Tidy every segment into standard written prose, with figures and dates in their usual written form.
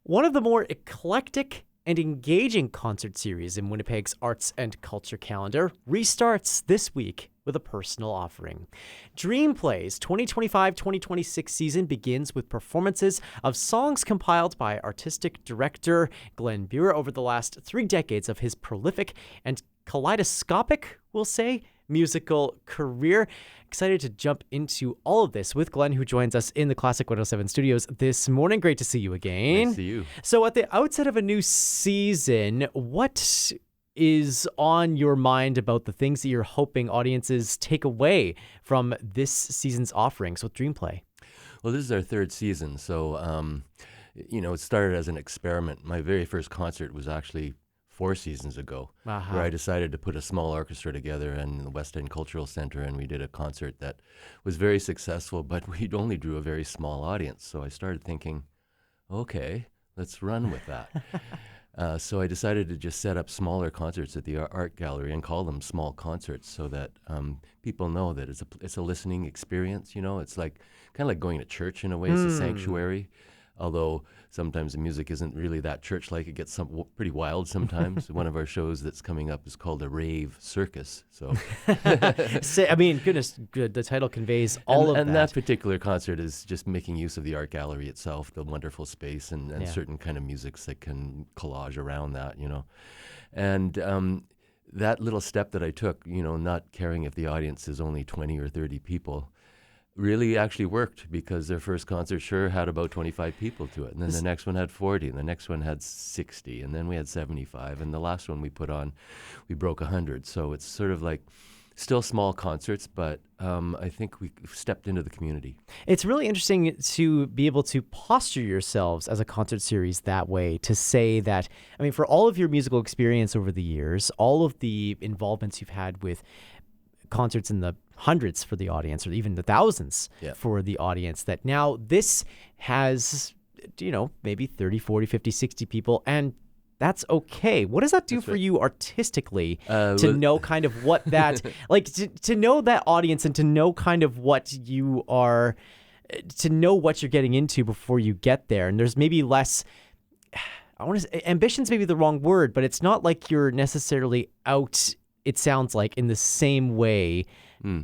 One of the more eclectic and engaging concert series in Winnipeg's arts and culture calendar restarts this week with a personal offering. DreamPlay's 2025-2026 season begins with performances of songs compiled by artistic director Glenn Buhr over the last 3 decades of his prolific and kaleidoscopic, we'll say, musical career. Excited to jump into all of this with Glenn, who joins us in the Classic 107 studios this morning. Great to see you again. Nice to see you. So at the outset of a new season, what is on your mind about the things that you're hoping audiences take away from this season's offerings with DreamPlay? Well, this is our 3rd season, so, it started as an experiment. My very first concert was actually 4 seasons ago, where I decided to put a small orchestra together in the West End Cultural Center, and we did a concert that was very successful, but we only drew a very small audience. So I started thinking, okay, let's run with that. So I decided to just set up smaller concerts at the art gallery and call them small concerts, so that people know that it's a listening experience. It's like kind of like going to church in a way. It's a sanctuary. Although sometimes the music isn't really that church-like. It gets pretty wild sometimes. One of our shows that's coming up is called a rave circus. So, goodness, good. The title conveys all of that. And that particular concert is just making use of the art gallery itself, the wonderful space, and certain kind of musics that can collage around that, And that little step that I took, not caring if the audience is only 20 or 30 people, really actually worked, because their first concert sure had about 25 people to it. And then the next one had 40, and the next one had 60, and then we had 75. And the last one we put on, we broke 100. So it's sort of like still small concerts, but I think we stepped into the community. It's really interesting to be able to posture yourselves as a concert series that way, to say that, for all of your musical experience over the years, all of the involvements you've had with concerts in the hundreds for the audience, or even the thousands for the audience, that now this has, maybe 30, 40, 50, 60 people, and that's okay. What does that do for you artistically to know kind of what that, like to know that audience, and to know kind of what you are, to know what you're getting into before you get there? And there's maybe less, ambition's maybe the wrong word, but it's not like you're necessarily out, it sounds like, in the same way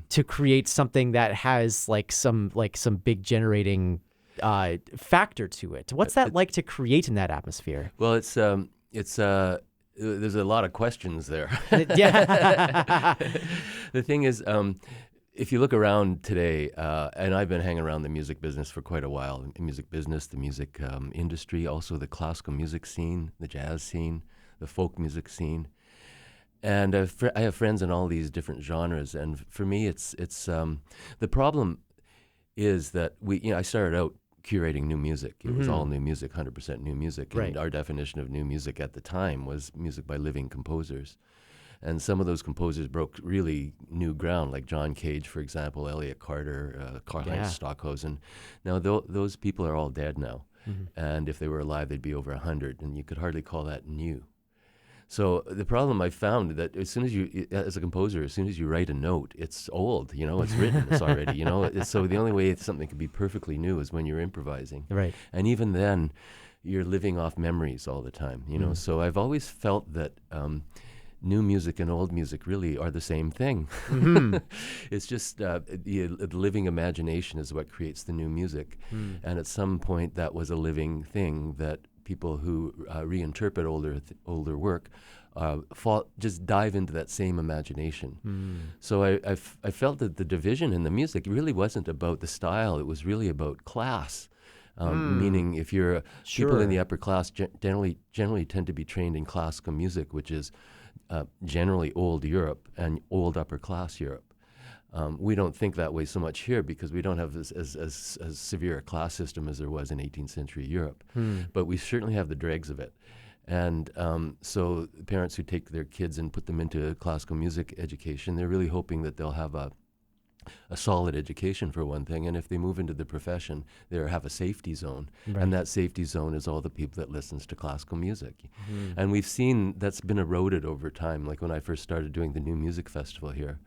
to create something that has some big generating factor to it. What's that like to create in that atmosphere? Well, it's there's a lot of questions there. Yeah. The thing is, if you look around today, and I've been hanging around the music business for quite a while, the music business, the music industry, also the classical music scene, the jazz scene, the folk music scene. And I have friends in all these different genres, and for me, it's the problem is that I started out curating new music. It was all new music, 100% new music, and our definition of new music at the time was music by living composers. And some of those composers broke really new ground, like John Cage, for example, Elliott Carter, Karl-Heinz Stockhausen. Now, those people are all dead now, and if they were alive, they'd be over 100, and you could hardly call that new. So the problem I found that as soon as you, as a composer, as soon as you write a note, it's old, it's written, it's already, So the only way something can be perfectly new is when you're improvising. Right. And even then, you're living off memories all the time, So I've always felt that new music and old music really are the same thing. It's just the living imagination is what creates the new music. And at some point, that was a living thing that people who reinterpret older work just dive into that same imagination. So I felt that the division in the music really wasn't about the style. It was really about class. Meaning, if you're people in the upper class generally tend to be trained in classical music, which is generally old Europe and old upper class Europe. We don't think that way so much here, because we don't have as severe a class system as there was in 18th century Europe. But we certainly have the dregs of it. And so parents who take their kids and put them into classical music education, they're really hoping that they'll have a solid education, for one thing. And if they move into the profession, they have a safety zone. And that safety zone is all the people that listens to classical music. And we've seen that's been eroded over time. Like when I first started doing the New Music Festival here,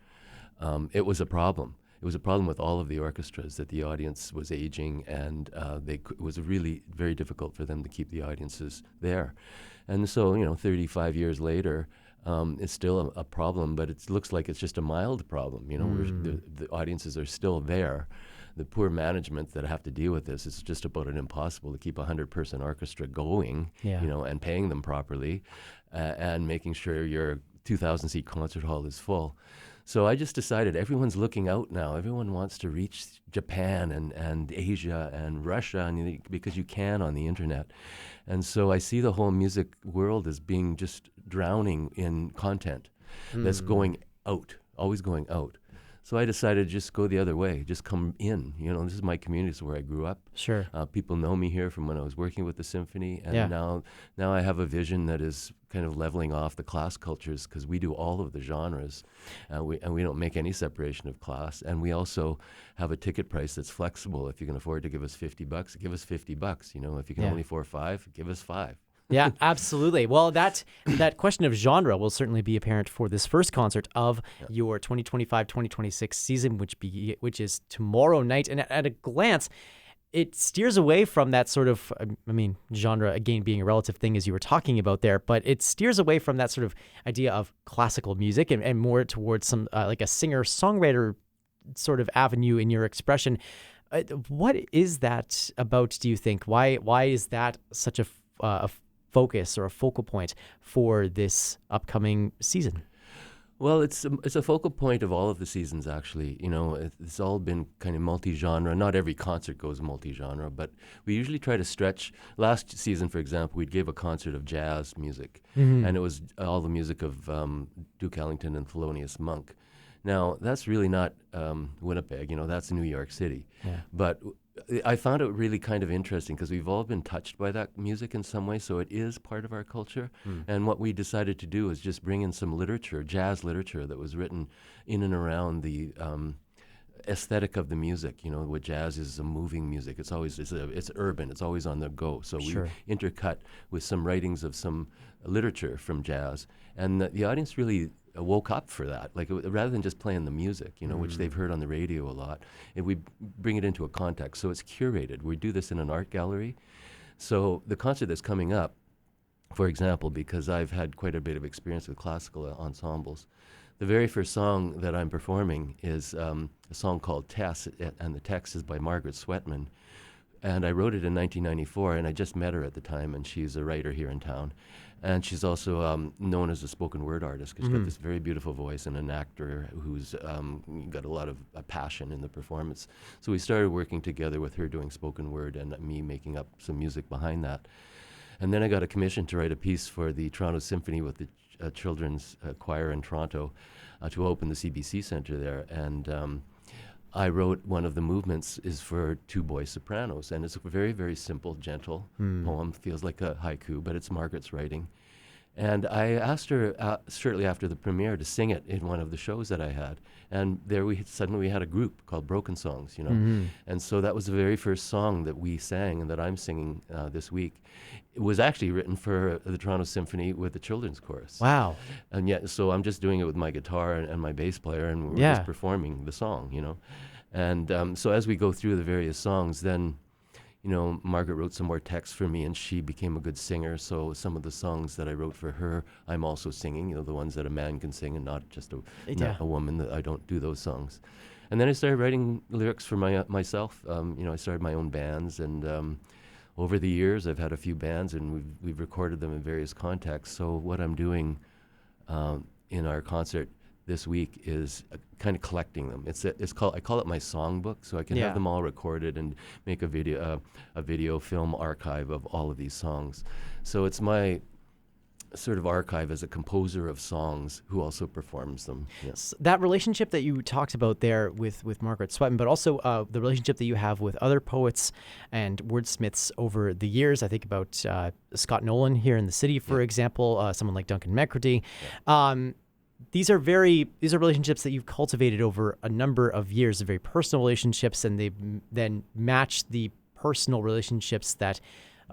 it was a problem. it was a problem with all of the orchestras that the audience was aging, and it was really very difficult for them to keep the audiences there. And so, 35 years later, it's still a problem, but it looks like it's just a mild problem. The audiences are still there. The poor management that have to deal with this, it's just about impossible to keep a 100-person orchestra going, and paying them properly, and making sure your 2,000-seat concert hall is full. So I just decided everyone's looking out now. Everyone wants to reach Japan and Asia and Russia, because you can on the internet. And so I see the whole music world as being just drowning in content that's going out, always going out. So I decided to just go the other way, just come in. This is my community. This is where I grew up. Sure. People know me here from when I was working with the symphony. And now I have a vision that is kind of leveling off the class cultures, because we do all of the genres. And we don't make any separation of class. And we also have a ticket price that's flexible. If you can afford to give us $50, give us $50. If you can only afford $5, give us $5. Yeah, absolutely. Well, that question of genre will certainly be apparent for this first concert of your 2025-2026 season, which is tomorrow night. And at a glance, it steers away from that sort of, genre, again, being a relative thing, as you were talking about there, but it steers away from that sort of idea of classical music and more towards some like a singer-songwriter sort of avenue in your expression. What is that about, do you think? Why is that such a focus or a focal point for this upcoming season? Well, it's a focal point of all of the seasons, actually. It's all been kind of multi-genre. Not every concert goes multi-genre, but we usually try to stretch. Last season, for example, we gave a concert of jazz music, and it was all the music of Duke Ellington and Thelonious Monk. Now, that's really not Winnipeg, that's New York City. Yeah. But I found it really kind of interesting, because we've all been touched by that music in some way, so it is part of our culture. And what we decided to do is just bring in some literature, jazz literature, that was written in and around the aesthetic of the music. What jazz is a moving music. It's urban. It's always on the go. So Sure. we intercut with some writings of some literature from jazz, and the audience really woke up for that. Like, rather than just playing the music, which they've heard on the radio a lot, and we bring it into a context. So it's curated. We do this in an art gallery. So the concert that's coming up, for example, because I've had quite a bit of experience with classical ensembles, the very first song that I'm performing is a song called Tess, and the text is by Margaret Sweatman. And I wrote it in 1994, and I just met her at the time, and she's a writer here in town. And she's also known as a spoken word artist, because she's got this very beautiful voice, and an actor who's got a lot of passion in the performance. So we started working together with her doing spoken word and me making up some music behind that. And then I got a commission to write a piece for the Toronto Symphony with the children's choir in Toronto to open the CBC Centre there. And I wrote one of the movements is for two boy sopranos, and it's a very, very simple, gentle poem. Feels like a haiku, but it's Margaret's writing. And I asked her shortly after the premiere to sing it in one of the shows that I had. And there we had a group called Broken Songs, And so that was the very first song that we sang and that I'm singing this week. It was actually written for the Toronto Symphony with the children's chorus. Wow. And yet, so I'm just doing it with my guitar and my bass player, and we're just performing the song, And so as we go through the various songs, then Margaret wrote some more text for me, and she became a good singer. So some of the songs that I wrote for her, I'm also singing, the ones that a man can sing and not just not a woman. That I don't do those songs. And then I started writing lyrics for myself. I started my own bands, and over the years I've had a few bands, and we've recorded them in various contexts. So what I'm doing in our concert this week is kind of collecting them. I call it my songbook, so I can have them all recorded and make a video film archive of all of these songs. So it's my sort of archive as a composer of songs who also performs them. Yes. That relationship that you talked about there with Margaret Sweatman, but also the relationship that you have with other poets and wordsmiths over the years. I think about Scott Nolan here in the city, for example, someone like Duncan McCready. These are relationships that you've cultivated over a number of years, very personal relationships, and they then match the personal relationships that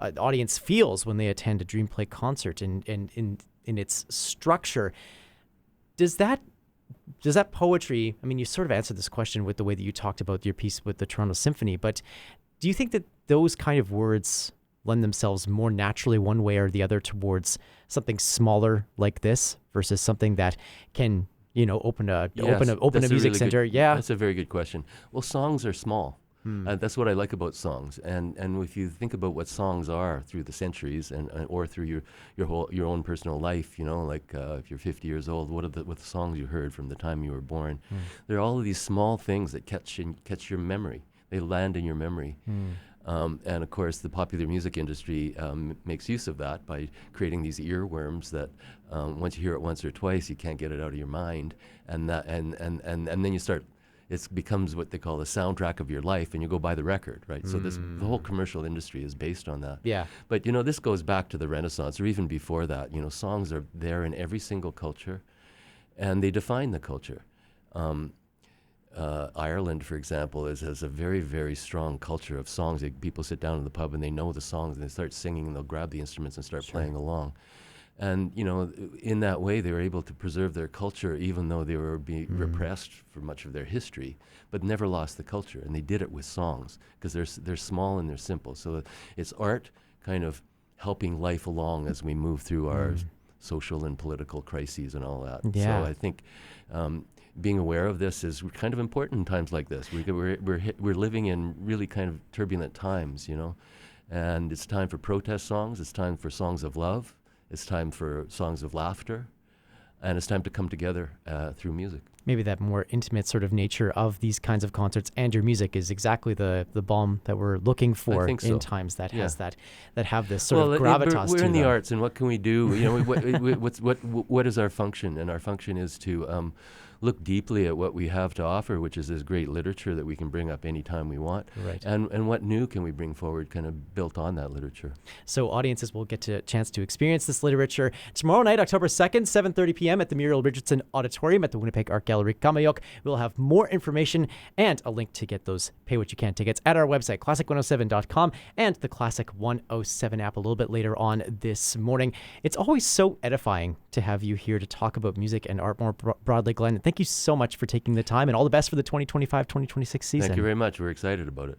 the audience feels when they attend a DreamPlay concert and in its structure. Does that does that poetry, I mean, you sort of answered this question with the way that you talked about your piece with the Toronto Symphony, but do you think that those kind of words lend themselves more naturally one way or the other towards something smaller like this versus something that can, open a music center? That's a very good question. Well, songs are small. That's what I like about songs, and if you think about what songs are through the centuries, and or through your own personal life, like if you're 50 years old, what are the songs you heard from the time you were born? There are all of these small things that catch your memory. They land in your memory, and of course, the popular music industry makes use of that by creating these earworms that once you hear it once or twice, you can't get it out of your mind, and then you start. It becomes what they call the soundtrack of your life, and you go buy the record, right? So the whole commercial industry is based on that. Yeah. But this goes back to the Renaissance, or even before that. Songs are there in every single culture, and they define the culture. Ireland, for example, has a very, very strong culture of songs. People sit down in the pub and they know the songs, and they start singing, and they'll grab the instruments and start playing along. And, in that way, they were able to preserve their culture, even though they were being repressed for much of their history, but never lost the culture. And they did it with songs, because they're small and they're simple. So it's art kind of helping life along as we move through our social and political crises and all that. Yeah. So I think being aware of this is kind of important in times like this. We're living in really kind of turbulent times, and it's time for protest songs. It's time for songs of love. It's time for songs of laughter, and it's time to come together through music. Maybe that more intimate sort of nature of these kinds of concerts and your music is exactly the balm that we're looking for in times that has that have this sort of gravitas to them. We're in the arts, and what can we do? What is our function? And our function is to look deeply at what we have to offer, which is this great literature that we can bring up anytime we want. Right. And what new can we bring forward kind of built on that literature. So audiences will get a chance to experience this literature tomorrow night, October 2nd, 7:30 p.m. at the Muriel Richardson Auditorium at the Winnipeg Art Gallery, Kamayok. We'll have more information and a link to get those Pay What You Can tickets at our website, classic107.com, and the Classic 107 app a little bit later on this morning. It's always so edifying to have you here to talk about music and art more broadly, Glenn. Thank you so much for taking the time, and all the best for the 2025-2026 season. Thank you very much. We're excited about it.